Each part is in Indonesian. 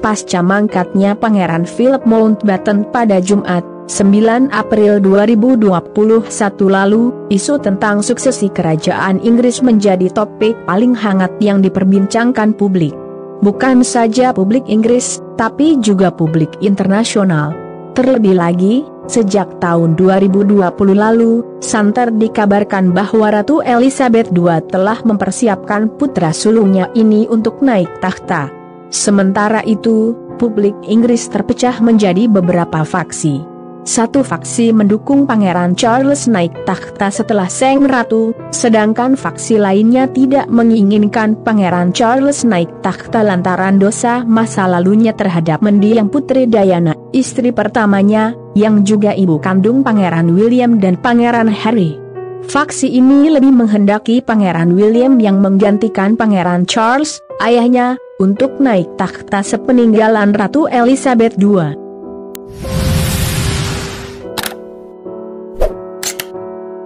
pasca mangkatnya Pangeran Philip Mountbatten pada Jumat, 9 April 2021 lalu, isu tentang suksesi kerajaan Inggris menjadi topik paling hangat yang diperbincangkan publik. Bukan saja publik Inggris, tapi juga publik internasional. Terlebih lagi, sejak tahun 2020 lalu, santer dikabarkan bahwa Ratu Elizabeth II telah mempersiapkan putra sulungnya ini untuk naik takhta. Sementara itu, publik Inggris terpecah menjadi beberapa faksi. Satu faksi mendukung Pangeran Charles naik takhta setelah Sang Ratu, sedangkan faksi lainnya tidak menginginkan Pangeran Charles naik takhta lantaran dosa masa lalunya terhadap mendiang Putri Diana, istri pertamanya, yang juga ibu kandung Pangeran William dan Pangeran Harry. Faksi ini lebih menghendaki Pangeran William yang menggantikan Pangeran Charles, ayahnya, untuk naik takhta sepeninggalan Ratu Elizabeth II.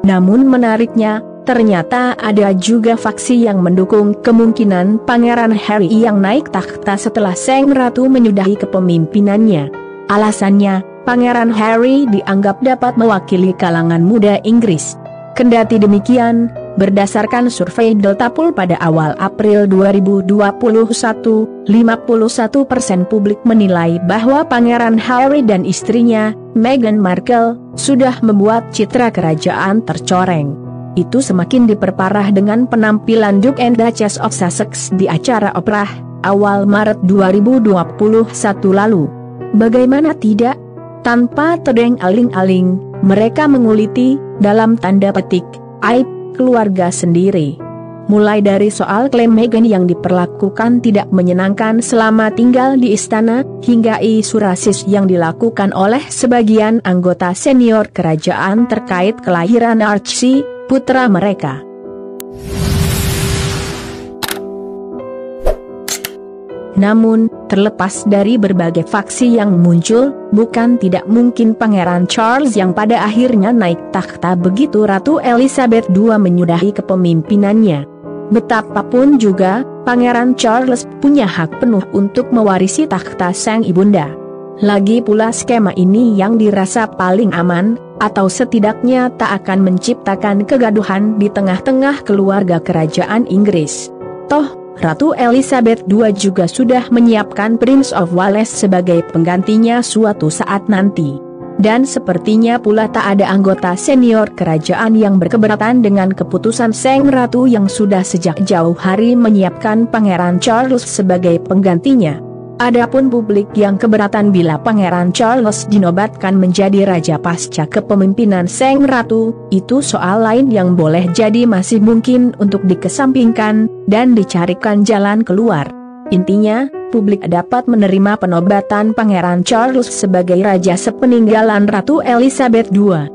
Namun menariknya, ternyata ada juga faksi yang mendukung kemungkinan Pangeran Harry yang naik takhta setelah Sang Ratu menyudahi kepemimpinannya. Alasannya, Pangeran Harry dianggap dapat mewakili kalangan muda Inggris. Kendati demikian, berdasarkan survei Delta Poll pada awal April 2021, 51% publik menilai bahwa Pangeran Harry dan istrinya, Meghan Markle, sudah membuat citra kerajaan tercoreng. Itu semakin diperparah dengan penampilan Duke and Duchess of Sussex di acara Oprah, awal Maret 2021 lalu. Bagaimana tidak? Tanpa tedeng aling-aling, mereka menguliti, dalam tanda petik, aib keluarga sendiri. Mulai dari soal klaim Meghan yang diperlakukan tidak menyenangkan selama tinggal di istana, hingga isu rasis yang dilakukan oleh sebagian anggota senior kerajaan terkait kelahiran Archie, putra mereka. Namun, terlepas dari berbagai faksi yang muncul, bukan tidak mungkin Pangeran Charles yang pada akhirnya naik takhta begitu Ratu Elizabeth II menyudahi kepemimpinannya. Betapapun juga, Pangeran Charles punya hak penuh untuk mewarisi takhta sang ibunda. Lagi pula skema ini yang dirasa paling aman, atau setidaknya tak akan menciptakan kegaduhan di tengah-tengah keluarga kerajaan Inggris. Toh, Ratu Elizabeth II juga sudah menyiapkan Prince of Wales sebagai penggantinya suatu saat nanti. Dan sepertinya pula tak ada anggota senior kerajaan yang berkeberatan dengan keputusan Sang Ratu yang sudah sejak jauh hari menyiapkan Pangeran Charles sebagai penggantinya. Adapun publik yang keberatan bila Pangeran Charles dinobatkan menjadi raja pasca kepemimpinan Sang Ratu, itu soal lain yang boleh jadi masih mungkin untuk dikesampingkan, dan dicarikan jalan keluar. Intinya, publik dapat menerima penobatan Pangeran Charles sebagai raja sepeninggalan Ratu Elizabeth II.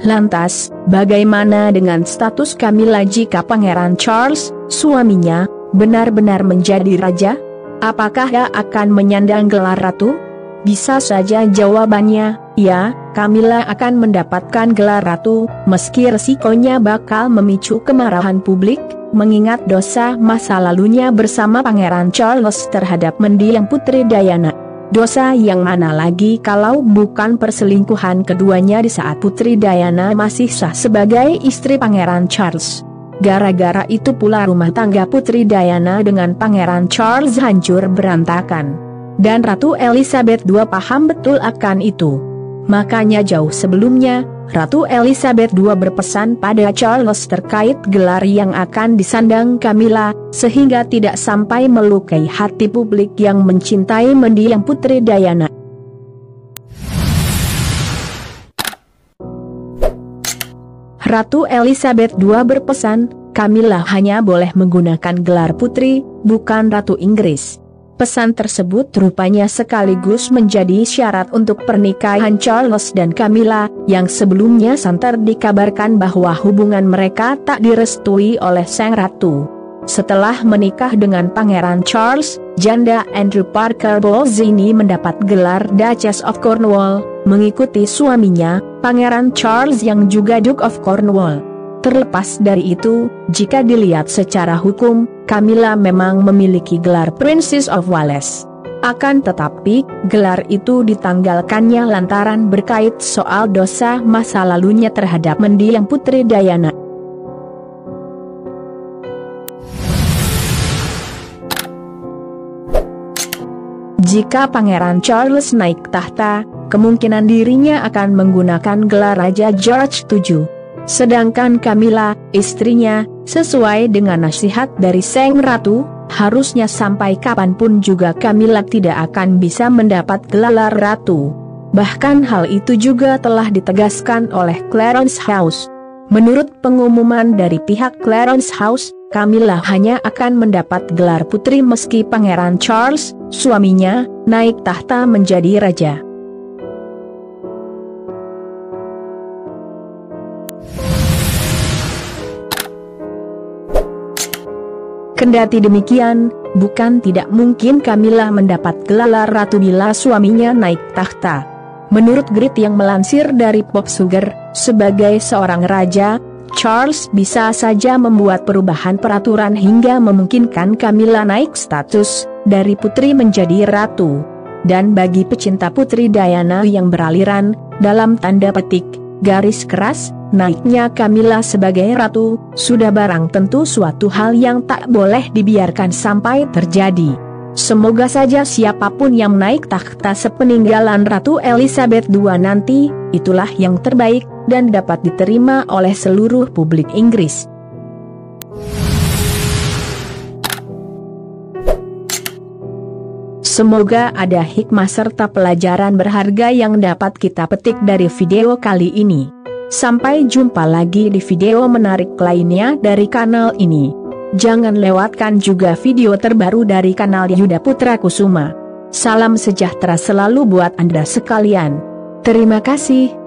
Lantas, bagaimana dengan status Camilla jika Pangeran Charles, suaminya, benar-benar menjadi raja? Apakah ia akan menyandang gelar ratu? Bisa saja jawabannya, ya, Camilla akan mendapatkan gelar ratu, meski resikonya bakal memicu kemarahan publik, mengingat dosa masa lalunya bersama Pangeran Charles terhadap mendiang Putri Diana. Dosa yang mana lagi kalau bukan perselingkuhan keduanya di saat Putri Diana masih sah sebagai istri Pangeran Charles. Gara-gara itu pula rumah tangga Putri Diana dengan Pangeran Charles hancur berantakan. Dan Ratu Elizabeth II paham betul akan itu. Makanya jauh sebelumnya, Ratu Elizabeth II berpesan pada Charles terkait gelar yang akan disandang Camilla, sehingga tidak sampai melukai hati publik yang mencintai mendiang Putri Diana. Ratu Elizabeth II berpesan, Camilla hanya boleh menggunakan gelar putri, bukan Ratu Inggris. Pesan tersebut rupanya sekaligus menjadi syarat untuk pernikahan Charles dan Camilla, yang sebelumnya santer dikabarkan bahwa hubungan mereka tak direstui oleh Sang Ratu. Setelah menikah dengan Pangeran Charles, janda Andrew Parker Bowles ini mendapat gelar Duchess of Cornwall, mengikuti suaminya, Pangeran Charles yang juga Duke of Cornwall. Terlepas dari itu, jika dilihat secara hukum, Camilla memang memiliki gelar Princess of Wales. Akan tetapi, gelar itu ditanggalkannya lantaran berkait soal dosa masa lalunya terhadap mendiang Putri Diana. Jika Pangeran Charles naik tahta, kemungkinan dirinya akan menggunakan gelar Raja George VII. Sedangkan Camilla, istrinya, sesuai dengan nasihat dari Sang Ratu, harusnya sampai kapanpun juga Camilla tidak akan bisa mendapat gelar ratu. Bahkan hal itu juga telah ditegaskan oleh Clarence House. Menurut pengumuman dari pihak Clarence House, Camilla hanya akan mendapat gelar putri meski Pangeran Charles, suaminya, naik tahta menjadi raja. Kendati demikian, bukan tidak mungkin Camilla mendapat gelar ratu bila suaminya naik tahta. Menurut Grit yang melansir dari Pop Sugar, sebagai seorang raja, Charles bisa saja membuat perubahan peraturan hingga memungkinkan Camilla naik status dari putri menjadi ratu. Dan bagi pecinta Putri Diana yang beraliran, dalam tanda petik, garis keras, naiknya Camilla sebagai ratu, sudah barang tentu suatu hal yang tak boleh dibiarkan sampai terjadi. Semoga saja siapapun yang naik takhta sepeninggalan Ratu Elizabeth II nanti, itulah yang terbaik, dan dapat diterima oleh seluruh publik Inggris. Semoga ada hikmah serta pelajaran berharga yang dapat kita petik dari video kali ini. Sampai jumpa lagi di video menarik lainnya dari kanal ini. Jangan lewatkan juga video terbaru dari kanal Yuda Putra Kusuma. Salam sejahtera selalu buat Anda sekalian. Terima kasih.